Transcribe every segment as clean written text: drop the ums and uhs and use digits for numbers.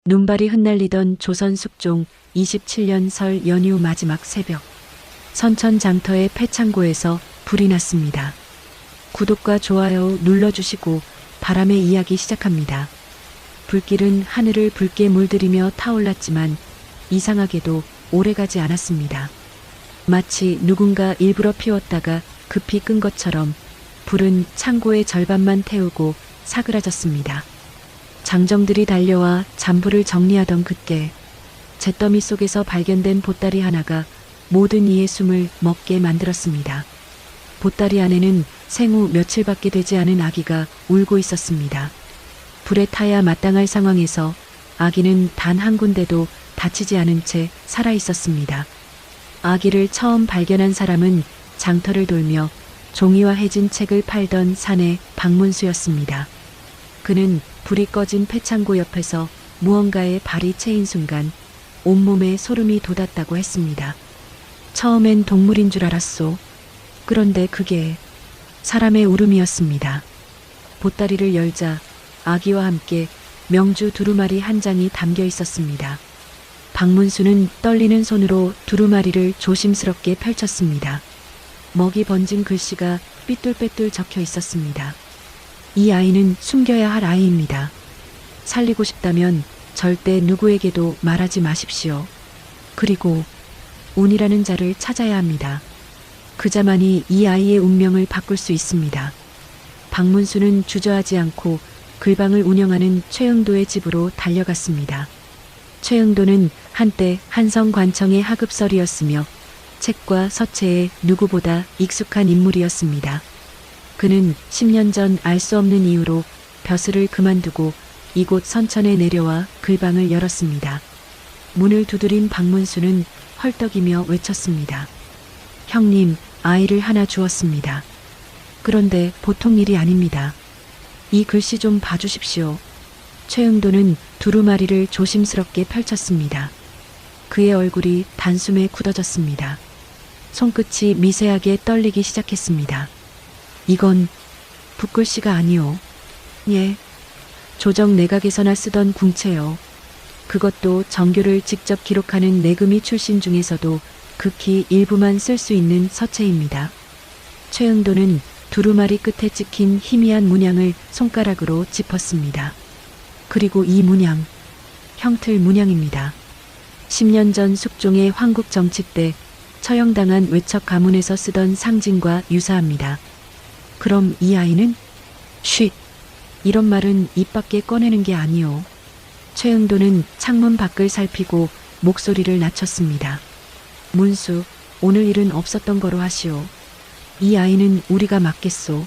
눈발이 흩날리던 조선 숙종 27년 설 연휴 마지막 새벽, 선천 장터의 폐창고에서 불이 났습니다. 구독과 좋아요 눌러주시고 바람의 이야기 시작합니다. 불길은 하늘을 붉게 물들이며 타올랐지만 이상하게도 오래가지 않았습니다. 마치 누군가 일부러 피웠다가 급히 끈 것처럼 불은 창고의 절반만 태우고 사그라졌습니다. 장정들이 달려와 잔불을 정리하던 그때 잿더미 속에서 발견된 보따리 하나가 모든 이의 숨을 멎게 만들었습니다. 보따리 안에는 생후 며칠밖에 되지 않은 아기가 울고 있었습니다. 불에 타야 마땅할 상황에서 아기는 단 한 군데도 다치지 않은 채 살아 있었습니다. 아기를 처음 발견한 사람은 장터를 돌며 종이와 해진 책을 팔던 사내 박문수였습니다. 그는 불이 꺼진 폐창고 옆에서 무언가에 발이 채인 순간 온몸에 소름이 돋았다고 했습니다. 처음엔 동물인 줄 알았소. 그런데 그게 사람의 울음이었습니다. 보따리를 열자 아기와 함께 명주 두루마리 한 장이 담겨 있었습니다. 박문수는 떨리는 손으로 두루마리를 조심스럽게 펼쳤습니다. 먹이 번진 글씨가 삐뚤빼뚤 적혀 있었습니다. 이 아이는 숨겨야 할 아이입니다. 살리고 싶다면 절대 누구에게도 말하지 마십시오. 그리고 운이라는 자를 찾아야 합니다. 그 자만이 이 아이의 운명을 바꿀 수 있습니다. 박문수는 주저하지 않고 글방을 운영하는 최응도의 집으로 달려갔습니다. 최응도는 한때 한성관청의 하급설이었으며 책과 서체에 누구보다 익숙한 인물이었습니다. 그는 10년 전 알 수 없는 이유로 벼슬을 그만두고 이곳 선천에 내려와 글방을 열었습니다. 문을 두드린 박문수는 헐떡이며 외쳤습니다. 형님, 아이를 하나 주었습니다. 그런데 보통 일이 아닙니다. 이 글씨 좀 봐주십시오. 최응도는 두루마리를 조심스럽게 펼쳤습니다. 그의 얼굴이 단숨에 굳어졌습니다. 손끝이 미세하게 떨리기 시작했습니다. 이건 붓글씨가 아니오. 예, 조정 내각에서나 쓰던 궁체요. 그것도 정교를 직접 기록하는 내금이 출신 중에서도 극히 일부만 쓸 수 있는 서체입니다. 최응도는 두루마리 끝에 찍힌 희미한 문양을 손가락으로 짚었습니다. 그리고 이 문양, 형틀 문양입니다. 10년 전 숙종의 황국 정치 때 처형당한 외척 가문에서 쓰던 상징과 유사합니다. 그럼 이 아이는? 쉿! 이런 말은 입 밖에 꺼내는 게 아니오. 최응도는 창문 밖을 살피고 목소리를 낮췄습니다. 문수, 오늘 일은 없었던 거로 하시오. 이 아이는 우리가 맡겠소.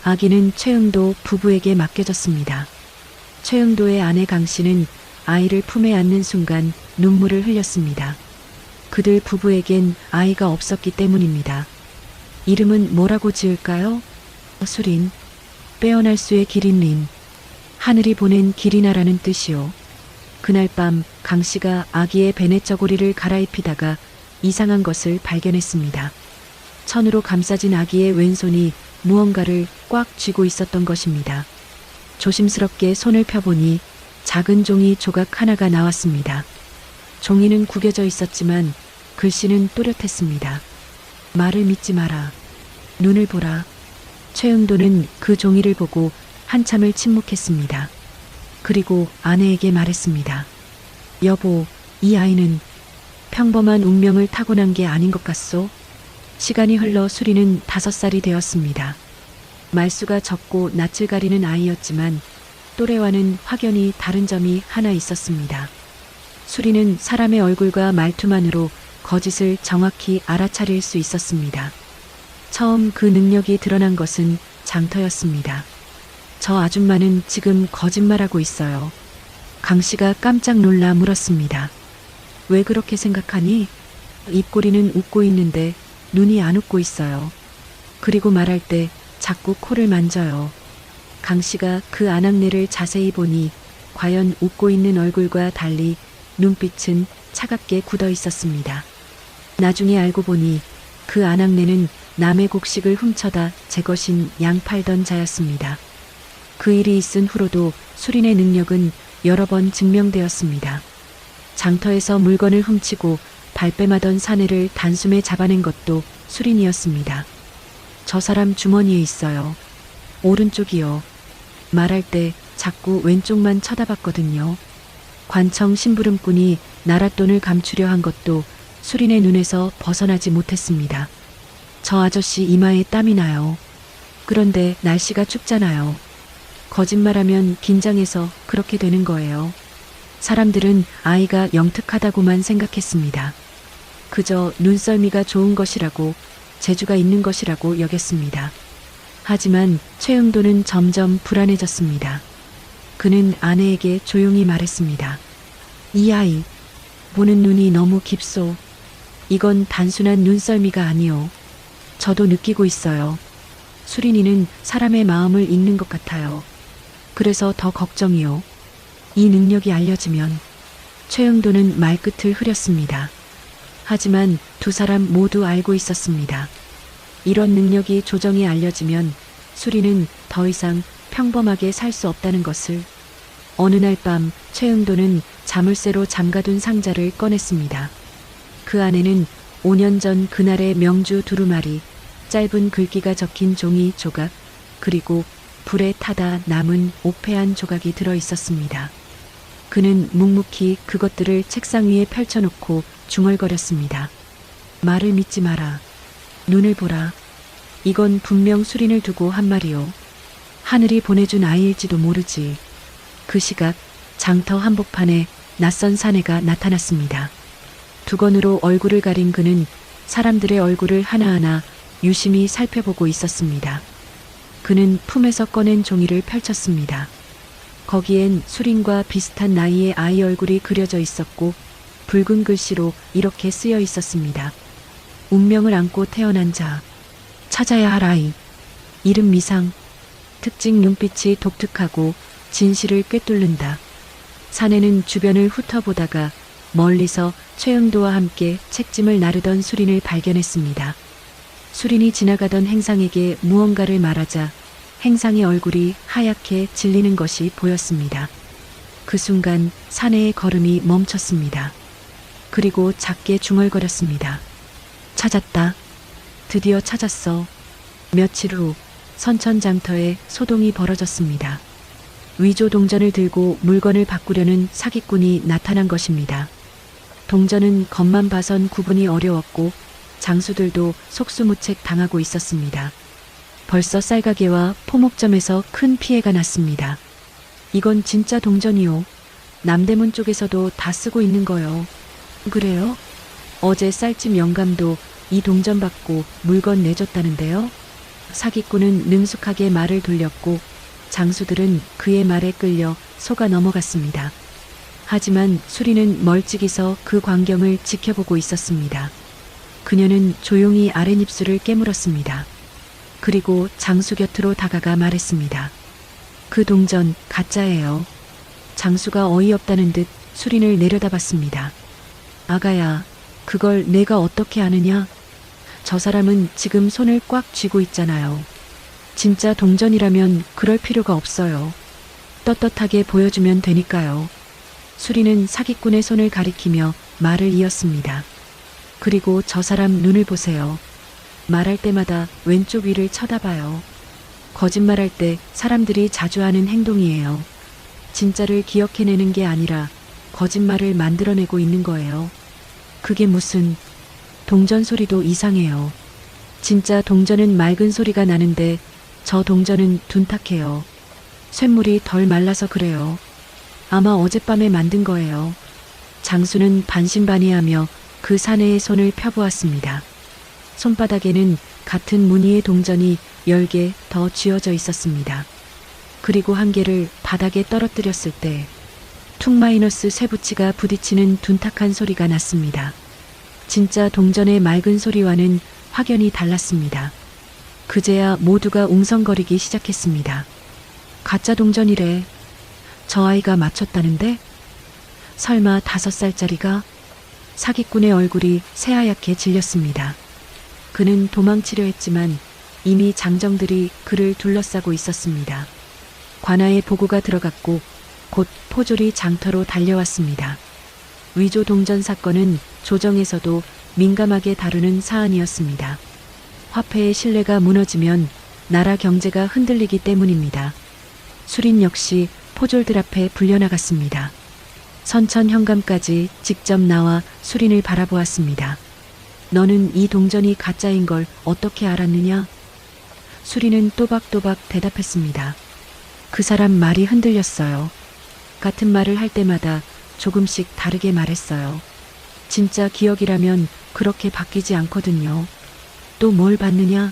아기는 최응도 부부에게 맡겨졌습니다. 최응도의 아내 강씨는 아이를 품에 안는 순간 눈물을 흘렸습니다. 그들 부부에겐 아이가 없었기 때문입니다. 이름은 뭐라고 지을까요? 수린, 빼어날 수의 기린린, 하늘이 보낸 기린아라는 뜻이요. 그날 밤 강씨가 아기의 베네쩌고리를 갈아입히다가 이상한 것을 발견했습니다. 천으로 감싸진 아기의 왼손이 무언가를 꽉 쥐고 있었던 것입니다. 조심스럽게 손을 펴보니 작은 종이 조각 하나가 나왔습니다. 종이는 구겨져 있었지만 글씨는 또렷했습니다. 말을 믿지 마라. 눈을 보라. 최응도는 그 종이를 보고 한참을 침묵했습니다. 그리고 아내에게 말했습니다. 여보, 이 아이는 평범한 운명을 타고난 게 아닌 것 같소? 시간이 흘러 수리는 5살이 되었습니다. 말수가 적고 낯을 가리는 아이였지만 또래와는 확연히 다른 점이 하나 있었습니다. 수리는 사람의 얼굴과 말투만으로 거짓을 정확히 알아차릴 수 있었습니다. 처음 그 능력이 드러난 것은 장터였습니다. 저 아줌마는 지금 거짓말하고 있어요. 강씨가 깜짝 놀라 물었습니다. 왜 그렇게 생각하니? 입꼬리는 웃고 있는데 눈이 안 웃고 있어요. 그리고 말할 때 자꾸 코를 만져요. 강씨가 그 아낙네를 자세히 보니 과연 웃고 있는 얼굴과 달리 눈빛은 차갑게 굳어 있었습니다. 나중에 알고 보니 그 아낙네는 남의 곡식을 훔쳐다 제 것인 양 팔던 자였습니다. 그 일이 있은 후로도 수린의 능력은 여러 번 증명되었습니다. 장터에서 물건을 훔치고 발뺌하던 사내를 단숨에 잡아낸 것도 수린이었습니다. 저 사람 주머니에 있어요. 오른쪽이요. 말할 때 자꾸 왼쪽만 쳐다봤거든요. 관청 심부름꾼이 나랏돈을 감추려 한 것도 수린의 눈에서 벗어나지 못했습니다. 저 아저씨 이마에 땀이 나요. 그런데 날씨가 춥잖아요. 거짓말하면 긴장해서 그렇게 되는 거예요. 사람들은 아이가 영특하다고만 생각했습니다. 그저 눈썰미가 좋은 것이라고, 재주가 있는 것이라고 여겼습니다. 하지만 최응도는 점점 불안해졌습니다. 그는 아내에게 조용히 말했습니다. 이 아이, 보는 눈이 너무 깊소. 이건 단순한 눈썰미가 아니오. 저도 느끼고 있어요. 수린이는 사람의 마음을 읽는 것 같아요. 그래서 더 걱정이요. 이 능력이 알려지면. 최응도는 말끝을 흐렸습니다. 하지만 두 사람 모두 알고 있었습니다. 이런 능력이 조정에 알려지면 수린은 더 이상 평범하게 살 수 없다는 것을. 어느 날 밤 최응도는 자물쇠로 잠가둔 상자를 꺼냈습니다. 그 안에는 5년 전 그날의 명주 두루마리, 짧은 글귀가 적힌 종이 조각, 그리고 불에 타다 남은 오패한 조각이 들어 있었습니다. 그는 묵묵히 그것들을 책상 위에 펼쳐놓고 중얼거렸습니다. 말을 믿지 마라. 눈을 보라. 이건 분명 수린을 두고 한 말이오. 하늘이 보내준 아이일지도 모르지. 그 시각 장터 한복판에 낯선 사내가 나타났습니다. 두건으로 얼굴을 가린 그는 사람들의 얼굴을 하나하나 유심히 살펴보고 있었습니다. 그는 품에서 꺼낸 종이를 펼쳤습니다. 거기엔 수린과 비슷한 나이의 아이 얼굴이 그려져 있었고 붉은 글씨로 이렇게 쓰여 있었습니다. 운명을 안고 태어난 자, 찾아야 할 아이, 이름 미상, 특징 눈빛이 독특하고 진실을 꿰뚫는다. 사내는 주변을 훑어보다가 멀리서 최응도와 함께 책짐을 나르던 수린을 발견했습니다. 수린이 지나가던 행상에게 무언가를 말하자 행상의 얼굴이 하얗게 질리는 것이 보였습니다. 그 순간 사내의 걸음이 멈췄습니다. 그리고 작게 중얼거렸습니다. 찾았다. 드디어 찾았어. 며칠 후 선천장터에 소동이 벌어졌습니다. 위조 동전을 들고 물건을 바꾸려는 사기꾼이 나타난 것입니다. 동전은 겉만 봐선 구분이 어려웠고 장수들도 속수무책 당하고 있었습니다. 벌써 쌀가게와 포목점에서 큰 피해가 났습니다. 이건 진짜 동전이요. 남대문 쪽에서도 다 쓰고 있는 거요. 그래요? 어제 쌀집 영감도 이 동전 받고 물건 내줬다는데요. 사기꾼은 능숙하게 말을 돌렸고 장수들은 그의 말에 끌려 속아 넘어갔습니다. 하지만 수리는 멀찍이서 그 광경을 지켜보고 있었습니다. 그녀는 조용히 아랫입술을 깨물었습니다. 그리고 장수 곁으로 다가가 말했습니다. 그 동전 가짜예요. 장수가 어이없다는 듯 수린을 내려다봤습니다. 아가야, 그걸 내가 어떻게 아느냐? 저 사람은 지금 손을 꽉 쥐고 있잖아요. 진짜 동전이라면 그럴 필요가 없어요. 떳떳하게 보여주면 되니까요. 수리는 사기꾼의 손을 가리키며 말을 이었습니다. 그리고 저 사람 눈을 보세요. 말할 때마다 왼쪽 위를 쳐다봐요. 거짓말할 때 사람들이 자주 하는 행동이에요. 진짜를 기억해내는 게 아니라 거짓말을 만들어내고 있는 거예요. 그게 무슨... 동전 소리도 이상해요. 진짜 동전은 맑은 소리가 나는데 저 동전은 둔탁해요. 쇳물이 덜 말라서 그래요. 아마 어젯밤에 만든 거예요. 장수는 반신반의하며 그 사내의 손을 펴보았습니다. 손바닥에는 같은 무늬의 동전이 10개 더 쥐어져 있었습니다. 그리고 한 개를 바닥에 떨어뜨렸을 때 툭 마이너스 쇠붙이가 부딪히는 둔탁한 소리가 났습니다. 진짜 동전의 맑은 소리와는 확연히 달랐습니다. 그제야 모두가 웅성거리기 시작했습니다. 가짜 동전이래. 저 아이가 맞췄다는데? 설마 5살짜리가? 사기꾼의 얼굴이 새하얗게 질렸습니다. 그는 도망치려 했지만 이미 장정들이 그를 둘러싸고 있었습니다. 관아에 보고가 들어갔고 곧 포졸이 장터로 달려왔습니다. 위조 동전 사건은 조정에서도 민감하게 다루는 사안이었습니다. 화폐의 신뢰가 무너지면 나라 경제가 흔들리기 때문입니다. 수린 역시 포졸들 앞에 불려나갔습니다. 선천 현감까지 직접 나와 수린을 바라보았습니다. 너는 이 동전이 가짜인 걸 어떻게 알았느냐? 수린은 또박또박 대답했습니다. 그 사람 말이 흔들렸어요. 같은 말을 할 때마다 조금씩 다르게 말했어요. 진짜 기억이라면 그렇게 바뀌지 않거든요. 또 뭘 봤느냐?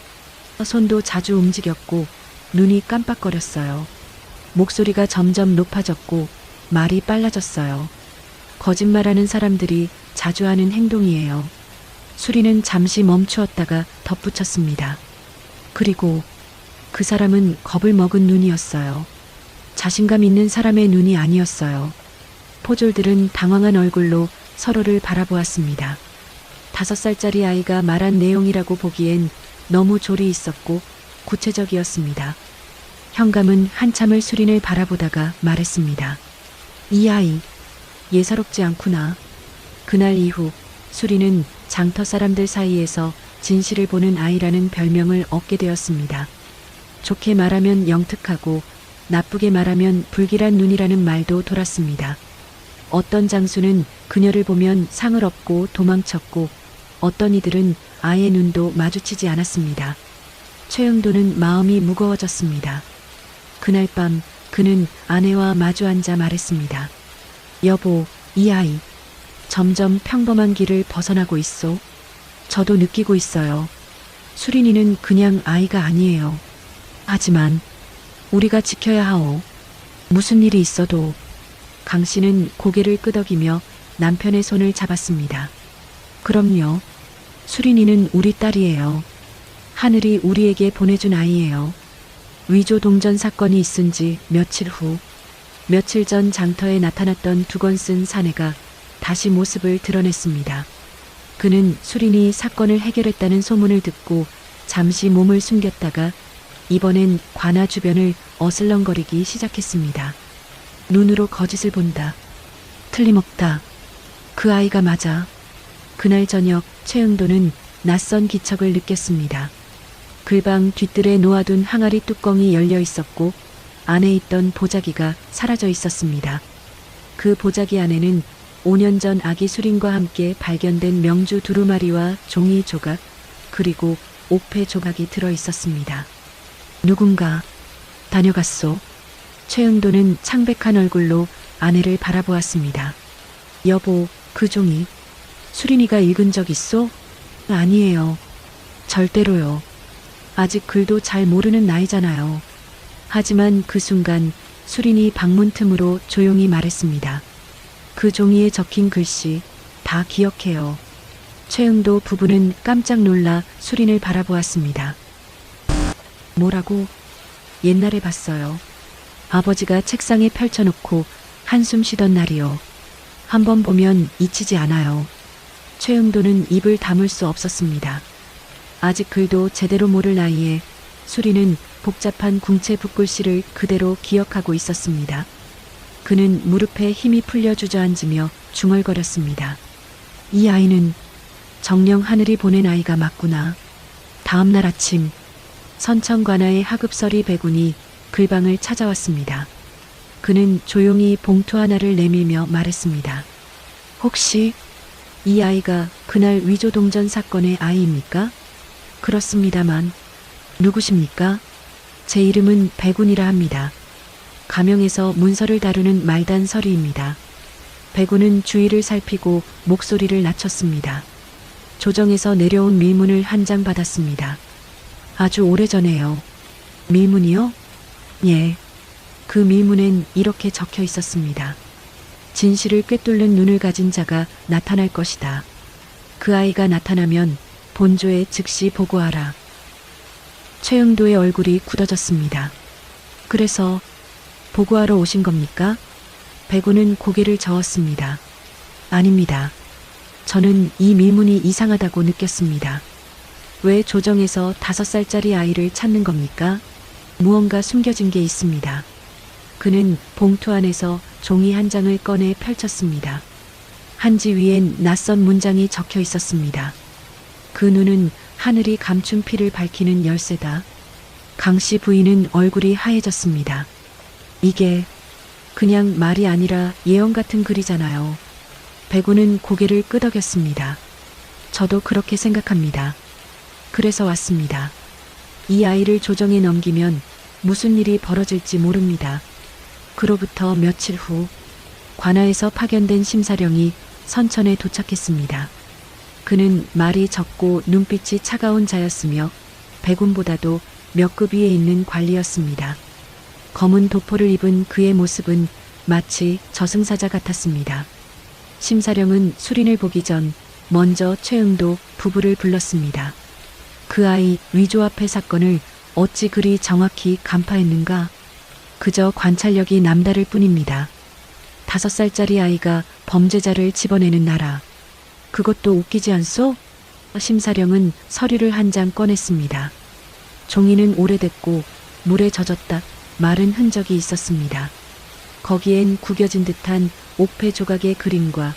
손도 자주 움직였고 눈이 깜빡거렸어요. 목소리가 점점 높아졌고 말이 빨라졌어요. 거짓말하는 사람들이 자주 하는 행동이에요. 수리는 잠시 멈추었다가 덧붙였습니다. 그리고 그 사람은 겁을 먹은 눈이었어요. 자신감 있는 사람의 눈이 아니었어요. 포졸들은 당황한 얼굴로 서로를 바라보았습니다. 5살짜리 아이가 말한 내용이라고 보기엔 너무 졸이 있었고 구체적이었습니다. 현감은 한참을 수린을 바라보다가 말했습니다. 이 아이, 예사롭지 않구나. 그날 이후 수린은 장터 사람들 사이에서 진실을 보는 아이라는 별명을 얻게 되었습니다. 좋게 말하면 영특하고 나쁘게 말하면 불길한 눈이라는 말도 돌았습니다. 어떤 장수는 그녀를 보면 상을 얻고 도망쳤고 어떤 이들은 아예 눈도 마주치지 않았습니다. 최영도는 마음이 무거워졌습니다. 그날 밤 그는 아내와 마주 앉아 말했습니다. 여보, 이 아이 점점 평범한 길을 벗어나고 있어. 저도 느끼고 있어요. 수린이는 그냥 아이가 아니에요. 하지만 우리가 지켜야 하오. 무슨 일이 있어도. 강 씨는 고개를 끄덕이며 남편의 손을 잡았습니다. 그럼요. 수린이는 우리 딸이에요. 하늘이 우리에게 보내준 아이예요. 위조 동전 사건이 있은 지 며칠 후, 며칠 전 장터에 나타났던 두건 쓴 사내가 다시 모습을 드러냈습니다. 그는 수린이 사건을 해결했다는 소문을 듣고 잠시 몸을 숨겼다가 이번엔 관아 주변을 어슬렁거리기 시작했습니다. 눈으로 거짓을 본다. 틀림없다. 그 아이가 맞아. 그날 저녁 최응도는 낯선 기척을 느꼈습니다. 글방 뒷뜰에 놓아둔 항아리 뚜껑이 열려 있었고 안에 있던 보자기가 사라져 있었습니다. 그 보자기 안에는 5년 전 아기 수린과 함께 발견된 명주 두루마리와 종이 조각 그리고 옥패 조각이 들어 있었습니다. 누군가 다녀갔소. 최응도는 창백한 얼굴로 아내를 바라보았습니다. 여보, 그 종이 수린이가 읽은 적 있소? 아니에요. 절대로요. 아직 글도 잘 모르는 나이잖아요. 하지만 그 순간 수린이 방문 틈으로 조용히 말했습니다. 그 종이에 적힌 글씨 다 기억해요. 최응도 부부는 깜짝 놀라 수린을 바라보았습니다. 뭐라고? 옛날에 봤어요. 아버지가 책상에 펼쳐놓고 한숨 쉬던 날이요. 한번 보면 잊히지 않아요. 최응도는 입을 다물 수 없었습니다. 아직 글도 제대로 모를 나이에 수리는 복잡한 궁체 붓글씨를 그대로 기억하고 있었습니다. 그는 무릎에 힘이 풀려 주저앉으며 중얼거렸습니다. 이 아이는 정령 하늘이 보낸 아이가 맞구나. 다음 날 아침 선천관아의 하급설이 배군이 글방을 찾아왔습니다. 그는 조용히 봉투 하나를 내밀며 말했습니다. 혹시 이 아이가 그날 위조 동전 사건의 아이입니까? 그렇습니다만 누구십니까? 제 이름은 배군이라 합니다. 가명에서 문서를 다루는 말단 서리입니다. 배군은 주위를 살피고 목소리를 낮췄습니다. 조정에서 내려온 밀문을 한 장 받았습니다. 아주 오래전에요. 밀문이요? 예. 그 밀문엔 이렇게 적혀 있었습니다. 진실을 꿰뚫는 눈을 가진 자가 나타날 것이다. 그 아이가 나타나면 본조에 즉시 보고하라. 최응도의 얼굴이 굳어졌습니다. 그래서 보고하러 오신 겁니까? 배군은 고개를 저었습니다. 아닙니다. 저는 이 밀문이 이상하다고 느꼈습니다. 왜 조정에서 5살짜리 아이를 찾는 겁니까? 무언가 숨겨진 게 있습니다. 그는 봉투 안에서 종이 한 장을 꺼내 펼쳤습니다. 한지 위엔 낯선 문장이 적혀 있었습니다. 그 눈은 하늘이 감춘 피를 밝히는 열쇠다. 강씨 부인은 얼굴이 하얘졌습니다. 이게 그냥 말이 아니라 예언 같은 글이잖아요. 백우는 고개를 끄덕였습니다. 저도 그렇게 생각합니다. 그래서 왔습니다. 이 아이를 조정에 넘기면 무슨 일이 벌어질지 모릅니다. 그로부터 며칠 후 관아에서 파견된 심사령이 선천에 도착했습니다. 그는 말이 적고 눈빛이 차가운 자였으며 백운보다도 몇 급 위에 있는 관리였습니다. 검은 도포를 입은 그의 모습은 마치 저승사자 같았습니다. 심사령은 수린을 보기 전 먼저 최응도 부부를 불렀습니다. 그 아이 위조화폐 사건을 어찌 그리 정확히 간파했는가? 그저 관찰력이 남다를 뿐입니다. 5살짜리 아이가 범죄자를 집어내는 나라. 그것도 웃기지 않소? 심사령은 서류를 한 장 꺼냈습니다. 종이는 오래됐고 물에 젖었다 마른 흔적이 있었습니다. 거기엔 구겨진 듯한 옥패 조각의 그림과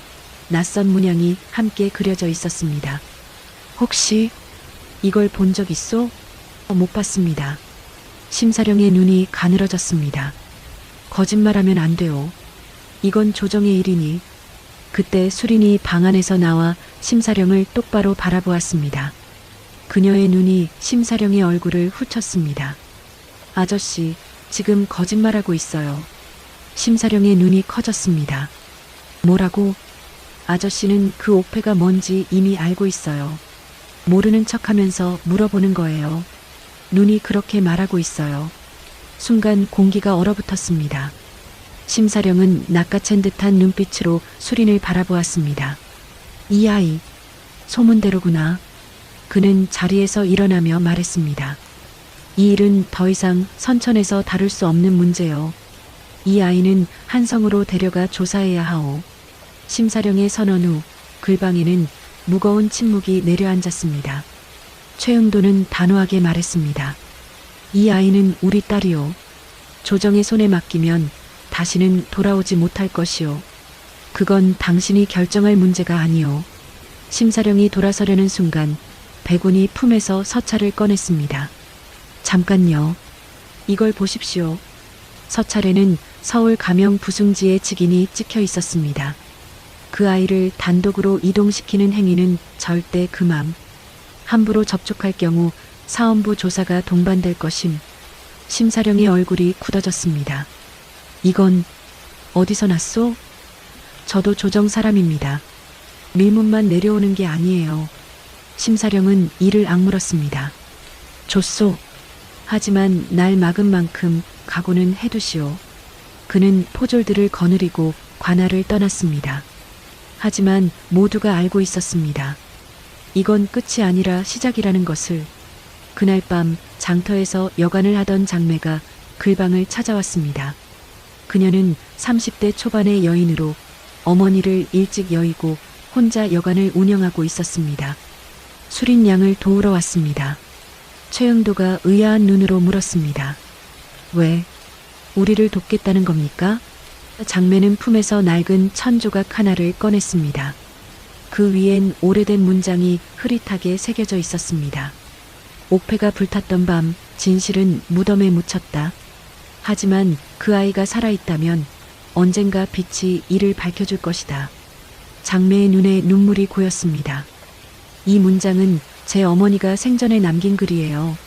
낯선 문양이 함께 그려져 있었습니다. 혹시 이걸 본 적 있소? 못 봤습니다. 심사령의 눈이 가늘어졌습니다. 거짓말하면 안 돼요. 이건 조정의 일이니. 그때 수린이 방 안에서 나와 심사령을 똑바로 바라보았습니다. 그녀의 눈이 심사령의 얼굴을 훑었습니다. 아저씨, 지금 거짓말하고 있어요. 심사령의 눈이 커졌습니다. 뭐라고? 아저씨는 그 옥패가 뭔지 이미 알고 있어요. 모르는 척하면서 물어보는 거예요. 눈이 그렇게 말하고 있어요. 순간 공기가 얼어붙었습니다. 심사령은 낚아챈 듯한 눈빛으로 수린을 바라보았습니다. 이 아이, 소문대로구나. 그는 자리에서 일어나며 말했습니다. 이 일은 더 이상 선천에서 다룰 수 없는 문제요. 이 아이는 한성으로 데려가 조사해야 하오. 심사령의 선언 후 글방에는 무거운 침묵이 내려앉았습니다. 최응도는 단호하게 말했습니다. 이 아이는 우리 딸이요. 조정의 손에 맡기면 다시는 돌아오지 못할 것이요. 그건 당신이 결정할 문제가 아니요. 심사령이 돌아서려는 순간 백운이 품에서 서찰을 꺼냈습니다. 잠깐요. 이걸 보십시오. 서찰에는 서울 가명 부승지의 직인이 찍혀 있었습니다. 그 아이를 단독으로 이동시키는 행위는 절대 금함. 함부로 접촉할 경우 사헌부 조사가 동반될 것임. 심사령의 얼굴이 굳어졌습니다. 이건 어디서 났소? 저도 조정 사람입니다. 밀문만 내려오는 게 아니에요. 심사령은 이를 악물었습니다. 좋소. 하지만 날 막은 만큼 각오는 해두시오. 그는 포졸들을 거느리고 관아를 떠났습니다. 하지만 모두가 알고 있었습니다. 이건 끝이 아니라 시작이라는 것을. 그날 밤 장터에서 여관을 하던 장매가 글방을 찾아왔습니다. 그녀는 30대 초반의 여인으로 어머니를 일찍 여의고 혼자 여관을 운영하고 있었습니다. 수린 양을 도우러 왔습니다. 최응도가 의아한 눈으로 물었습니다. 왜? 우리를 돕겠다는 겁니까? 장매는 품에서 낡은 천조각 하나를 꺼냈습니다. 그 위엔 오래된 문장이 흐릿하게 새겨져 있었습니다. 옥패가 불탔던 밤 진실은 무덤에 묻혔다. 하지만 그 아이가 살아있다면 언젠가 빛이 이를 밝혀줄 것이다. 장매의 눈에 눈물이 고였습니다. 이 문장은 제 어머니가 생전에 남긴 글이에요.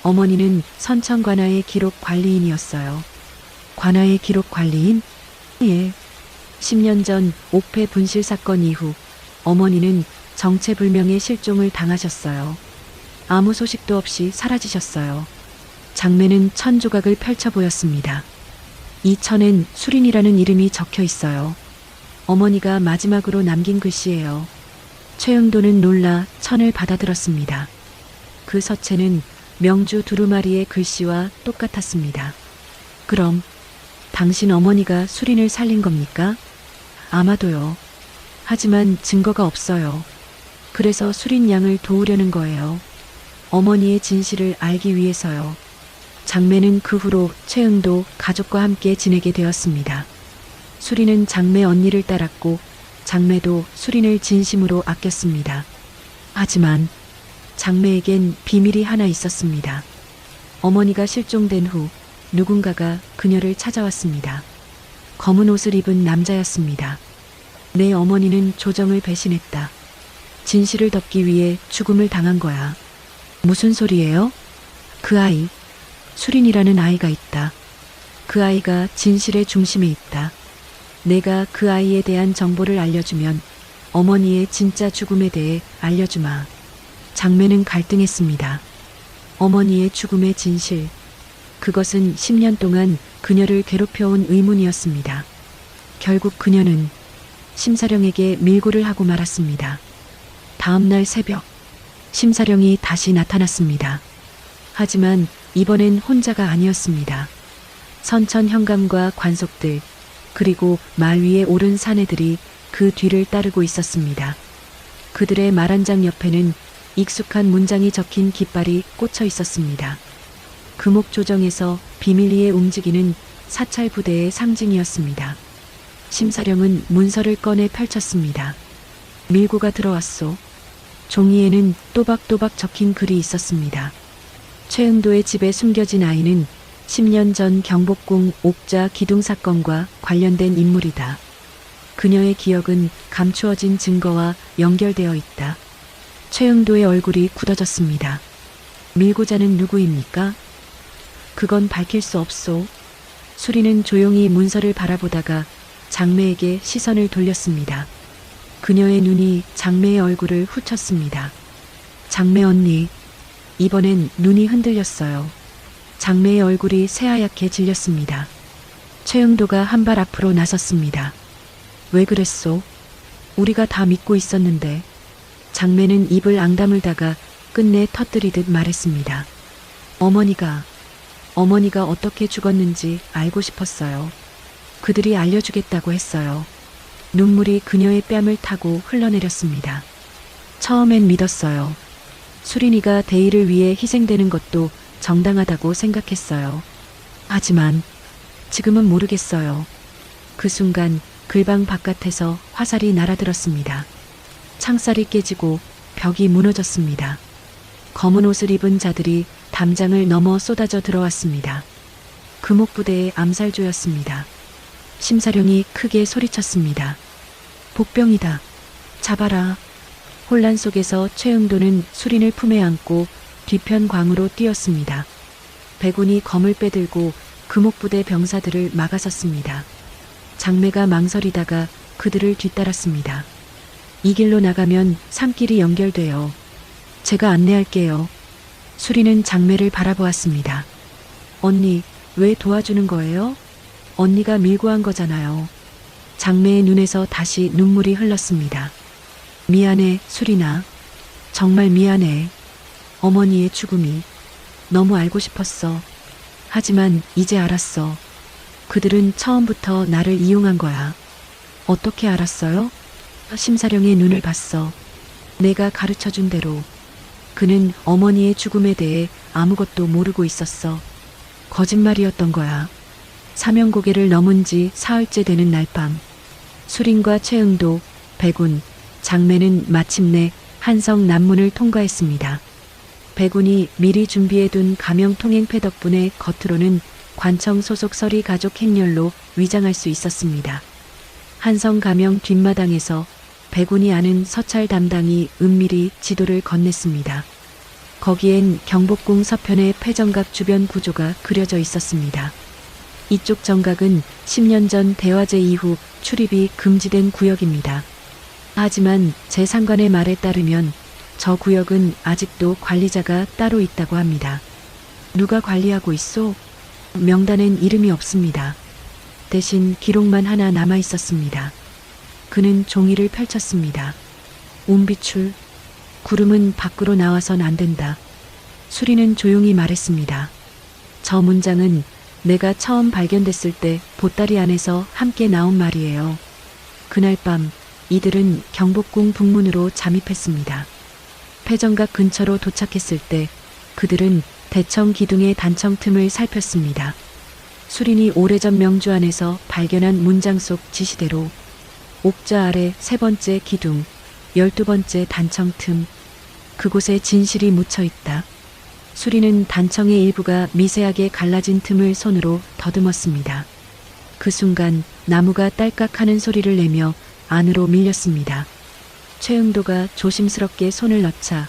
어머니는 선천 관아의 기록 관리인이었어요. 관아의 기록 관리인? 예. 10년 전 옥패 분실 사건 이후 어머니는 정체불명의 실종을 당하셨어요. 아무 소식도 없이 사라지셨어요. 장매는 천조각을 펼쳐 보였습니다. 이 천엔 수린이라는 이름이 적혀 있어요. 어머니가 마지막으로 남긴 글씨예요. 최응도는 놀라 천을 받아들었습니다. 그 서체는 명주 두루마리의 글씨와 똑같았습니다. 그럼 당신 어머니가 수린을 살린 겁니까? 아마도요. 하지만 증거가 없어요. 그래서 수린 양을 도우려는 거예요. 어머니의 진실을 알기 위해서요. 장매는 그 후로 최응도 가족과 함께 지내게 되었습니다. 수리는 장매 언니를 따랐고 장매도 수린을 진심으로 아꼈습니다. 하지만 장매에겐 비밀이 하나 있었습니다. 어머니가 실종된 후 누군가가 그녀를 찾아왔습니다. 검은 옷을 입은 남자였습니다. 내 어머니는 조정을 배신했다. 진실을 덮기 위해 죽음을 당한 거야. 무슨 소리예요? 그 아이, 수린이라는 아이가 있다. 그 아이가 진실의 중심에 있다. 내가 그 아이에 대한 정보를 알려주면 어머니의 진짜 죽음에 대해 알려주마. 장매는 갈등했습니다. 어머니의 죽음의 진실. 그것은 10년 동안 그녀를 괴롭혀온 의문이었습니다. 결국 그녀는 심사령에게 밀고를 하고 말았습니다. 다음 날 새벽, 심사령이 다시 나타났습니다. 하지만 이번엔 혼자가 아니었습니다. 선천 현감과 관속들, 그리고 말 위에 오른 사내들이 그 뒤를 따르고 있었습니다. 그들의 말 한 장 옆에는 익숙한 문장이 적힌 깃발이 꽂혀 있었습니다. 금옥조정에서 비밀리에 움직이는 사찰 부대의 상징이었습니다. 심사령은 문서를 꺼내 펼쳤습니다. 밀고가 들어왔소. 종이에는 또박또박 적힌 글이 있었습니다. 최응도의 집에 숨겨진 아이는 10년 전 경복궁 옥자 기둥 사건과 관련된 인물이다. 그녀의 기억은 감추어진 증거와 연결되어 있다. 최응도의 얼굴이 굳어졌습니다. 밀고자는 누구입니까? 그건 밝힐 수 없소. 수리는 조용히 문서를 바라보다가 장매에게 시선을 돌렸습니다. 그녀의 눈이 장매의 얼굴을 훑었습니다. 장매 언니, 이번엔 눈이 흔들렸어요. 장매의 얼굴이 새하얗게 질렸습니다. 최응도가 한 발 앞으로 나섰습니다. 왜 그랬소? 우리가 다 믿고 있었는데. 장매는 입을 앙다물다가 끝내 터뜨리듯 말했습니다. 어머니가 어떻게 죽었는지 알고 싶었어요. 그들이 알려주겠다고 했어요. 눈물이 그녀의 뺨을 타고 흘러내렸습니다. 처음엔 믿었어요. 수린이가 대의를 위해 희생되는 것도 정당하다고 생각했어요. 하지만 지금은 모르겠어요. 그 순간 글방 바깥에서 화살이 날아들었습니다. 창살이 깨지고 벽이 무너졌습니다. 검은 옷을 입은 자들이 담장을 넘어 쏟아져 들어왔습니다. 금옥부대의 암살조였습니다. 심사령이 크게 소리쳤습니다. 복병이다. 잡아라. 혼란 속에서 최응도는 수린을 품에 안고 뒤편 광으로 뛰었습니다. 백운이 검을 빼들고 금옥부대 병사들을 막아섰습니다. 장매가 망설이다가 그들을 뒤따랐습니다. 이 길로 나가면 산길이 연결돼요. 제가 안내할게요. 수리는 장매를 바라보았습니다. 언니, 왜 도와주는 거예요? 언니가 밀고 한 거잖아요. 장매의 눈에서 다시 눈물이 흘렀습니다. 미안해, 수리나. 정말 미안해. 어머니의 죽음이 너무 알고 싶었어. 하지만 이제 알았어. 그들은 처음부터 나를 이용한 거야. 어떻게 알았어요? 심사령의 눈을 봤어. 내가 가르쳐준 대로. 그는 어머니의 죽음에 대해 아무것도 모르고 있었어. 거짓말이었던 거야. 사명고개를 넘은 지 사흘째 되는 날 밤, 수린과 최응도, 백운, 장매는 마침내 한성 남문을 통과했습니다. 백운이 미리 준비해둔 가명통행패 덕분에 겉으로는 관청 소속 서리 가족 행렬로 위장할 수 있었습니다. 한성 가명 뒷마당에서 백운이 아는 서찰 담당이 은밀히 지도를 건넸습니다. 거기엔 경복궁 서편의 패정각 주변 구조가 그려져 있었습니다. 이쪽 정각은 10년 전 대화제 이후 출입이 금지된 구역입니다. 하지만 재상관의 말에 따르면 저 구역은 아직도 관리자가 따로 있다고 합니다. 누가 관리하고 있소? 명단엔 이름이 없습니다. 대신 기록만 하나 남아 있었습니다. 그는 종이를 펼쳤습니다. 운비출, 구름은 밖으로 나와선 안 된다. 수리는 조용히 말했습니다. 저 문장은 내가 처음 발견됐을 때 보따리 안에서 함께 나온 말이에요. 그날 밤 이들은 경복궁 북문으로 잠입했습니다. 패정각 근처로 도착했을 때 그들은 대청 기둥의 단청 틈을 살폈습니다. 수린이 오래전 명주 안에서 발견한 문장 속 지시대로 옥자 아래 세 번째 기둥, 12번째 단청 틈, 그곳에 진실이 묻혀 있다. 수리는 단청의 일부가 미세하게 갈라진 틈을 손으로 더듬었습니다. 그 순간 나무가 딸깍하는 소리를 내며 안으로 밀렸습니다. 최응도가 조심스럽게 손을 넣자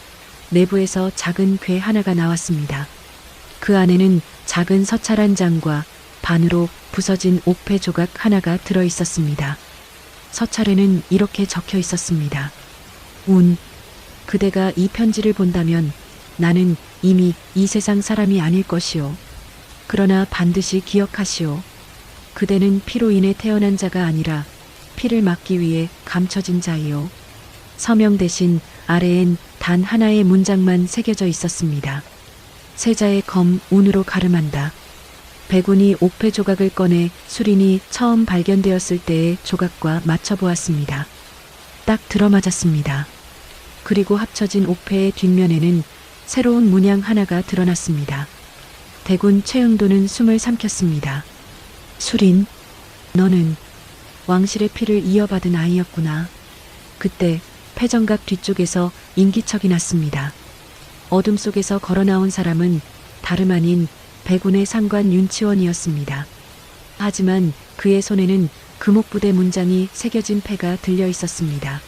내부에서 작은 궤 하나가 나왔습니다. 그 안에는 작은 서찰 한 장과 반으로 부서진 옥패 조각 하나가 들어 있었습니다. 서찰에는 이렇게 적혀 있었습니다. 그대가 이 편지를 본다면 나는 이미 이 세상 사람이 아닐 것이오. 그러나 반드시 기억하시오. 그대는 피로 인해 태어난 자가 아니라 피를 막기 위해 감춰진 자이오. 서명 대신 아래엔 단 하나의 문장만 새겨져 있었습니다. 세자의 검 운으로 가름한다. 백운이 옥패 조각을 꺼내 수린이 처음 발견되었을 때의 조각과 맞춰보았습니다. 딱 들어맞았습니다. 그리고 합쳐진 옥패의 뒷면에는 새로운 문양 하나가 드러났습니다. 대군 최응도는 숨을 삼켰습니다. 수린, 너는 왕실의 피를 이어받은 아이였구나. 그때 패정각 뒤쪽에서 인기척이 났습니다. 어둠 속에서 걸어나온 사람은 다름 아닌 백운의 상관 윤치원이었습니다. 하지만 그의 손에는 금옥부대 문장이 새겨진 패가 들려 있었습니다.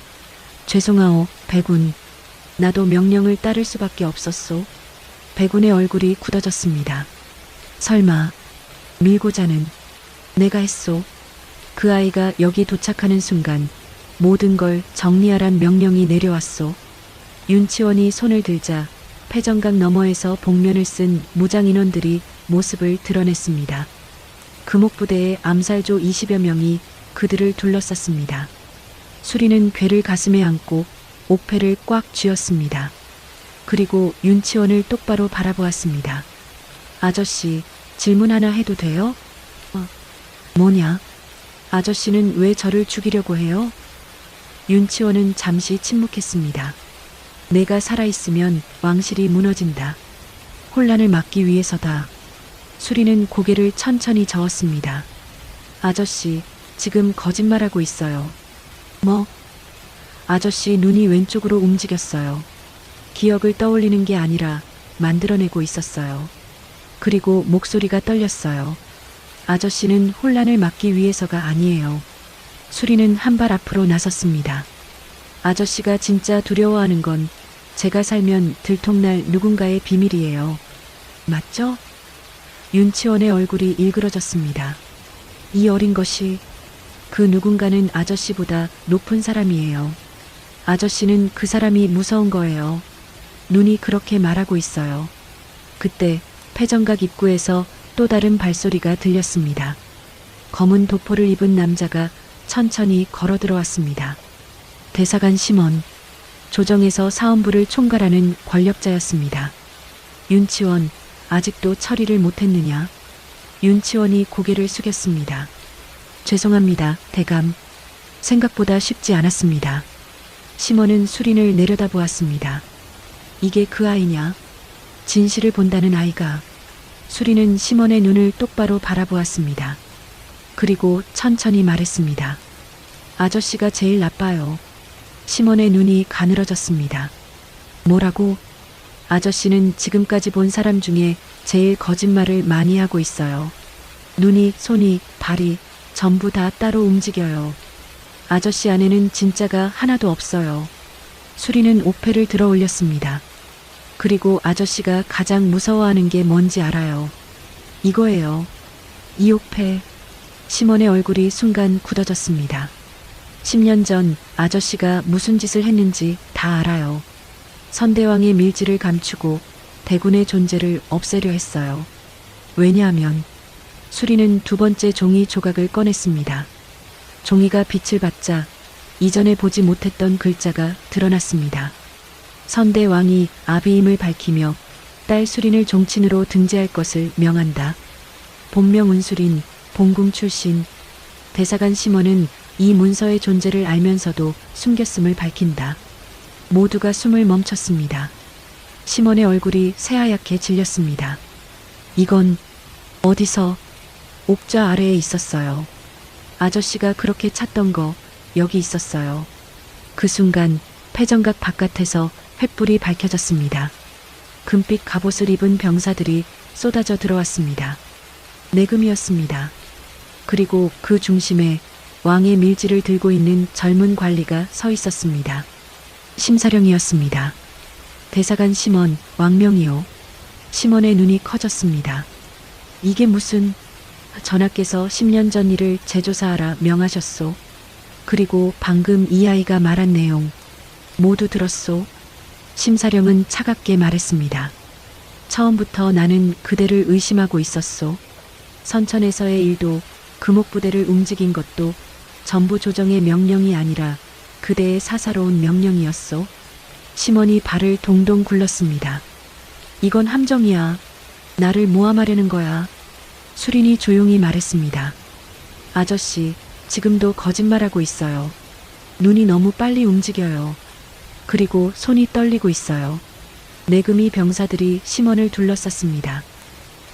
죄송하오, 백운. 나도 명령을 따를 수밖에 없었소. 백운의 얼굴이 굳어졌습니다. 설마 밀고자는 내가 했소. 그 아이가 여기 도착하는 순간 모든 걸 정리하란 명령이 내려왔소. 윤치원이 손을 들자 패정각 너머에서 복면을 쓴 무장인원들이 모습을 드러냈습니다. 금옥부대의 암살조 20여 명이 그들을 둘러쌌습니다. 수리는 괴를 가슴에 안고 옥패를 꽉 쥐었습니다. 그리고 윤치원을 똑바로 바라보았습니다. 아저씨, 질문 하나 해도 돼요? 뭐냐? 아저씨는 왜 저를 죽이려고 해요? 윤치원은 잠시 침묵했습니다. 내가 살아있으면 왕실이 무너진다. 혼란을 막기 위해서다. 수리는 고개를 천천히 저었습니다. 아저씨, 지금 거짓말하고 있어요. 뭐? 아저씨 눈이 왼쪽으로 움직였어요. 기억을 떠올리는 게 아니라 만들어내고 있었어요. 그리고 목소리가 떨렸어요. 아저씨는 혼란을 막기 위해서가 아니에요. 수리는 한 발 앞으로 나섰습니다. 아저씨가 진짜 두려워하는 건 제가 살면 들통날 누군가의 비밀이에요. 맞죠? 윤치원의 얼굴이 일그러졌습니다. 이 어린 것이 그 누군가는 아저씨보다 높은 사람이에요. 아저씨는 그 사람이 무서운 거예요. 눈이 그렇게 말하고 있어요. 그때 패정각 입구에서 또 다른 발소리가 들렸습니다. 검은 도포를 입은 남자가 천천히 걸어 들어왔습니다. 대사관 심원, 조정에서 사헌부를 총괄하는 권력자였습니다. 윤치원, 아직도 처리를 못했느냐? 윤치원이 고개를 숙였습니다. 죄송합니다, 대감. 생각보다 쉽지 않았습니다. 심원은 수린을 내려다보았습니다. 이게 그 아이냐? 진실을 본다는 아이가. 수린은 심원의 눈을 똑바로 바라보았습니다. 그리고 천천히 말했습니다. 아저씨가 제일 나빠요. 심원의 눈이 가늘어졌습니다. 뭐라고? 아저씨는 지금까지 본 사람 중에 제일 거짓말을 많이 하고 있어요. 눈이, 손이, 발이 전부 다 따로 움직여요. 아저씨 안에는 진짜가 하나도 없어요. 수리는 옥패를 들어 올렸습니다. 그리고 아저씨가 가장 무서워하는 게 뭔지 알아요. 이거예요. 이 옥패. 심원의 얼굴이 순간 굳어졌습니다. 10년 전 아저씨가 무슨 짓을 했는지 다 알아요. 선대왕의 밀지를 감추고 대군의 존재를 없애려 했어요. 왜냐하면 수리는 두 번째 종이 조각을 꺼냈습니다. 종이가 빛을 받자 이전에 보지 못했던 글자가 드러났습니다. 선대왕이 아비임을 밝히며 딸 수린을 종친으로 등재할 것을 명한다. 본명 은수린, 본궁 출신. 대사관 심원은 이 문서의 존재를 알면서도 숨겼음을 밝힌다. 모두가 숨을 멈췄습니다. 심원의 얼굴이 새하얗게 질렸습니다. 이건 어디서? 옥좌 아래에 있었어요. 아저씨가 그렇게 찾던 거 여기 있었어요. 그 순간 패정각 바깥에서 횃불이 밝혀졌습니다. 금빛 갑옷을 입은 병사들이 쏟아져 들어왔습니다. 내금이었습니다. 그리고 그 중심에 왕의 밀지를 들고 있는 젊은 관리가 서 있었습니다. 심사령이었습니다. 대사관 심원, 왕명이요. 심원의 눈이 커졌습니다. 이게 무슨... 전하께서 10년 전 일을 재조사하라 명하셨소. 그리고 방금 이 아이가 말한 내용 모두 들었소. 심사령은 차갑게 말했습니다. 처음부터 나는 그대를 의심하고 있었소. 선천에서의 일도 금옥부대를 움직인 것도 전부 조정의 명령이 아니라 그대의 사사로운 명령이었소. 심원이 발을 동동 굴렀습니다. 이건 함정이야. 나를 모함하려는 거야. 수린이 조용히 말했습니다. 아저씨, 지금도 거짓말하고 있어요. 눈이 너무 빨리 움직여요. 그리고 손이 떨리고 있어요. 내금이 병사들이 심원을 둘러쌌습니다.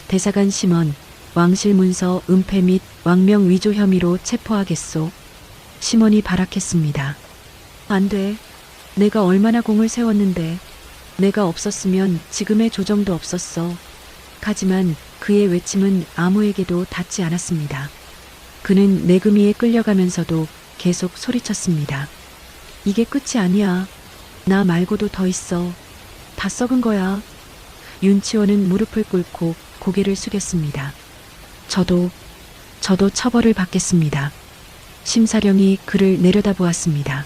대사관 심원, 왕실 문서 은폐 및 왕명 위조 혐의로 체포하겠소. 심원이 발악했습니다. 안 돼. 내가 얼마나 공을 세웠는데. 내가 없었으면 지금의 조정도 없었어. 하지만 그의 외침은 아무에게도 닿지 않았습니다. 그는 내금이에 끌려가면서도 계속 소리쳤습니다. 이게 끝이 아니야. 나 말고도 더 있어. 다 썩은 거야. 윤치원은 무릎을 꿇고 고개를 숙였습니다. 저도 처벌을 받겠습니다. 심사령이 그를 내려다보았습니다.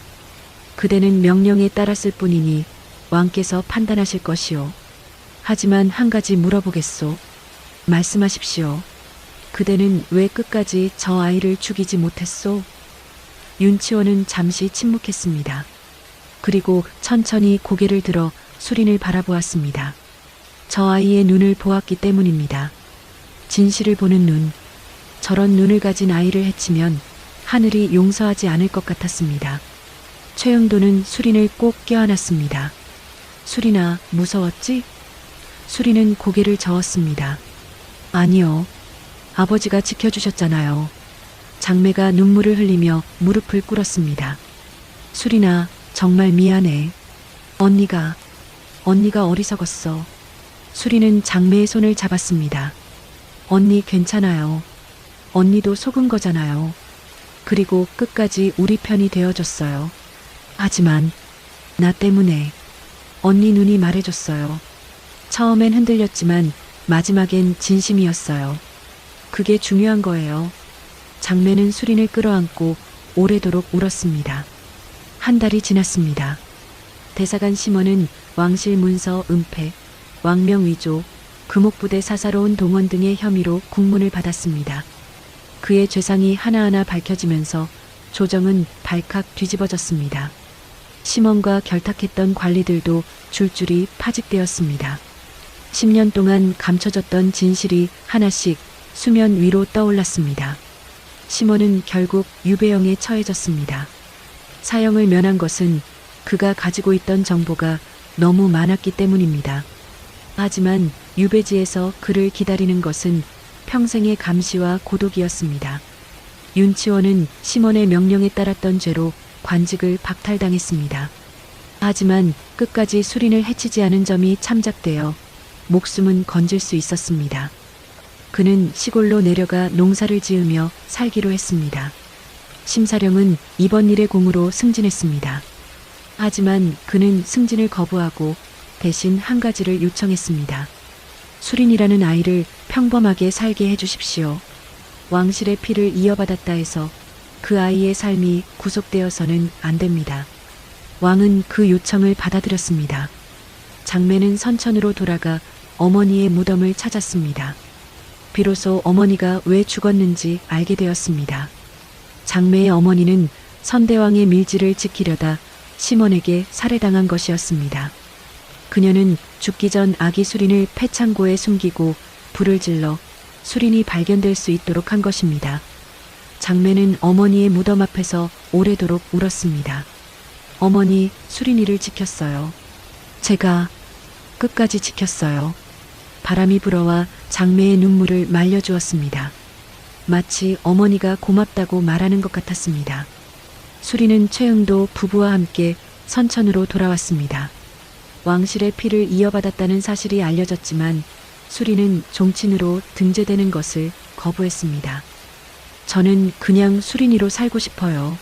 그대는 명령에 따랐을 뿐이니 왕께서 판단하실 것이오. 하지만 한 가지 물어보겠소. 말씀하십시오. 그대는 왜 끝까지 저 아이를 죽이지 못했소? 윤치원은 잠시 침묵했습니다. 그리고 천천히 고개를 들어 수린을 바라보았습니다. 저 아이의 눈을 보았기 때문입니다. 진실을 보는 눈. 저런 눈을 가진 아이를 해치면 하늘이 용서하지 않을 것 같았습니다. 최영도는 수린을 꼭 껴안았습니다. 수린아, 무서웠지? 수린은 고개를 저었습니다. 아니요. 아버지가 지켜주셨잖아요. 장매가 눈물을 흘리며 무릎을 꿇었습니다. 수린아, 정말 미안해. 언니가 어리석었어. 수린은 장매의 손을 잡았습니다. 언니 괜찮아요. 언니도 속은 거잖아요. 그리고 끝까지 우리 편이 되어줬어요. 하지만 나 때문에 언니 눈이 말해줬어요. 처음엔 흔들렸지만 마지막엔 진심이었어요. 그게 중요한 거예요. 장매는 수린을 끌어안고 오래도록 울었습니다. 한 달이 지났습니다. 대사관 심원은 왕실 문서 은폐, 왕명 위조, 금옥부대 사사로운 동원 등의 혐의로 국문을 받았습니다. 그의 죄상이 하나하나 밝혀지면서 조정은 발칵 뒤집어졌습니다. 심원과 결탁했던 관리들도 줄줄이 파직되었습니다. 10년 동안 감춰졌던 진실이 하나씩 수면 위로 떠올랐습니다. 심원은 결국 유배형에 처해졌습니다. 사형을 면한 것은 그가 가지고 있던 정보가 너무 많았기 때문입니다. 하지만 유배지에서 그를 기다리는 것은 평생의 감시와 고독이었습니다. 윤치원은 심원의 명령에 따랐던 죄로 관직을 박탈당했습니다. 하지만 끝까지 수린을 해치지 않은 점이 참작되어 목숨은 건질 수 있었습니다. 그는 시골로 내려가 농사를 지으며 살기로 했습니다. 심사령은 이번 일의 공으로 승진했습니다. 하지만 그는 승진을 거부하고 대신 한 가지를 요청했습니다. 수린이라는 아이를 평범하게 살게 해주십시오. 왕실의 피를 이어받았다 해서 그 아이의 삶이 구속되어서는 안 됩니다. 왕은 그 요청을 받아들였습니다. 장매는 선천으로 돌아가 어머니의 무덤을 찾았습니다. 비로소 어머니가 왜 죽었는지 알게 되었습니다. 장매의 어머니는 선대왕의 밀지를 지키려다 심원에게 살해당한 것이었습니다. 그녀는 죽기 전 아기 수린을 폐창고에 숨기고 불을 질러 수린이 발견될 수 있도록 한 것입니다. 장매는 어머니의 무덤 앞에서 오래도록 울었습니다. 어머니, 수린이를 지켰어요. 끝까지 지켰어요. 바람이 불어와 장매의 눈물을 말려주었습니다. 마치 어머니가 고맙다고 말하는 것 같았습니다. 수리는 최응도 부부와 함께 선천으로 돌아왔습니다. 왕실의 피를 이어받았다는 사실이 알려졌지만 수리는 종친으로 등재되는 것을 거부했습니다. 저는 그냥 수린이로 살고 싶어요.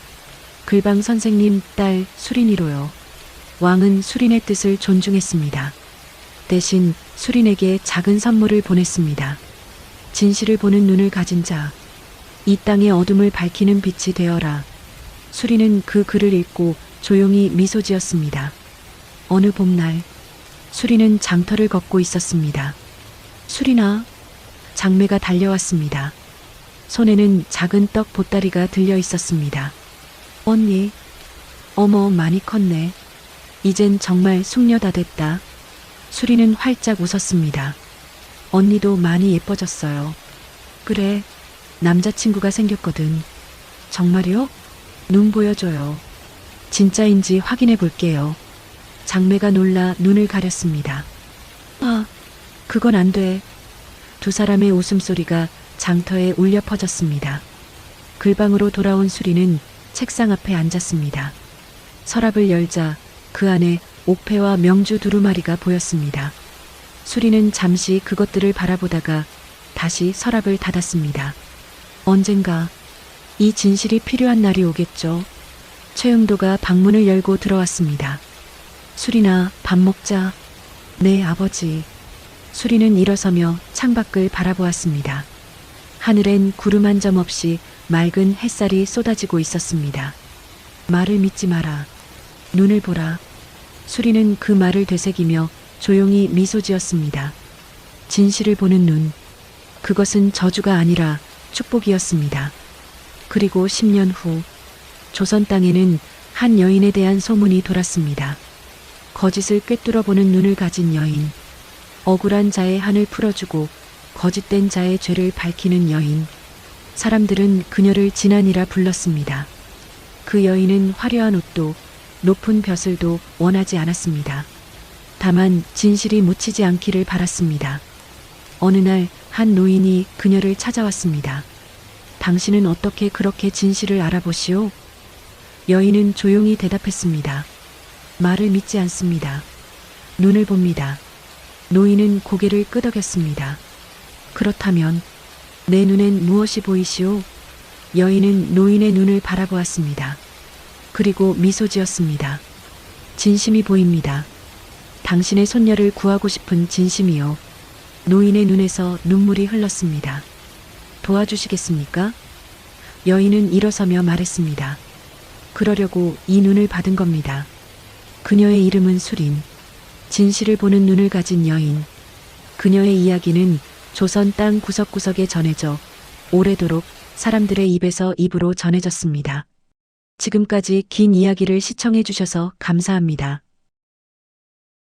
글방 선생님 딸 수린이로요. 왕은 수린의 뜻을 존중했습니다. 대신 수린에게 작은 선물을 보냈습니다. 진실을 보는 눈을 가진 자, 이 땅의 어둠을 밝히는 빛이 되어라. 수린은 그 글을 읽고 조용히 미소 지었습니다. 어느 봄날, 수린은 장터를 걷고 있었습니다. 수린아, 장매가 달려왔습니다. 손에는 작은 떡 보따리가 들려 있었습니다. 언니, 어머 많이 컸네. 이젠 정말 숙녀 다 됐다. 수리는 활짝 웃었습니다. 언니도 많이 예뻐졌어요. 그래, 남자친구가 생겼거든. 정말요? 눈 보여줘요. 진짜인지 확인해 볼게요. 장매가 놀라 눈을 가렸습니다. 아, 그건 안 돼. 두 사람의 웃음소리가 장터에 울려 퍼졌습니다. 글방으로 돌아온 수리는 책상 앞에 앉았습니다. 서랍을 열자 그 안에 옥패와 명주 두루마리가 보였습니다. 수리는 잠시 그것들을 바라보다가 다시 서랍을 닫았습니다. 언젠가 이 진실이 필요한 날이 오겠죠. 최응도가 방문을 열고 들어왔습니다. 수리나 밥 먹자. 네, 아버지. 수리는 일어서며 창밖을 바라보았습니다. 하늘엔 구름 한 점 없이 맑은 햇살이 쏟아지고 있었습니다. 말을 믿지 마라. 눈을 보라. 수리는 그 말을 되새기며 조용히 미소 지었습니다. 진실을 보는 눈. 그것은 저주가 아니라 축복이었습니다. 그리고 10년 후 조선 땅에는 한 여인에 대한 소문이 돌았습니다. 거짓을 꿰뚫어 보는 눈을 가진 여인. 억울한 자의 한을 풀어주고 거짓된 자의 죄를 밝히는 여인. 사람들은 그녀를 진안이라 불렀습니다. 그 여인은 화려한 옷도 높은 벼슬도 원하지 않았습니다. 다만 진실이 묻히지 않기를 바랐습니다. 어느 날 한 노인이 그녀를 찾아왔습니다. 당신은 어떻게 그렇게 진실을 알아보시오? 여인은 조용히 대답했습니다. 말을 믿지 않습니다. 눈을 봅니다. 노인은 고개를 끄덕였습니다. 그렇다면 내 눈엔 무엇이 보이시오? 여인은 노인의 눈을 바라보았습니다. 그리고 미소 지었습니다. 진심이 보입니다. 당신의 손녀를 구하고 싶은 진심이요. 노인의 눈에서 눈물이 흘렀습니다. 도와주시겠습니까? 여인은 일어서며 말했습니다. 그러려고 이 눈을 받은 겁니다. 그녀의 이름은 수린. 진실을 보는 눈을 가진 여인. 그녀의 이야기는 조선 땅 구석구석에 전해져 오래도록 사람들의 입에서 입으로 전해졌습니다. 지금까지 긴 이야기를 시청해 주셔서 감사합니다.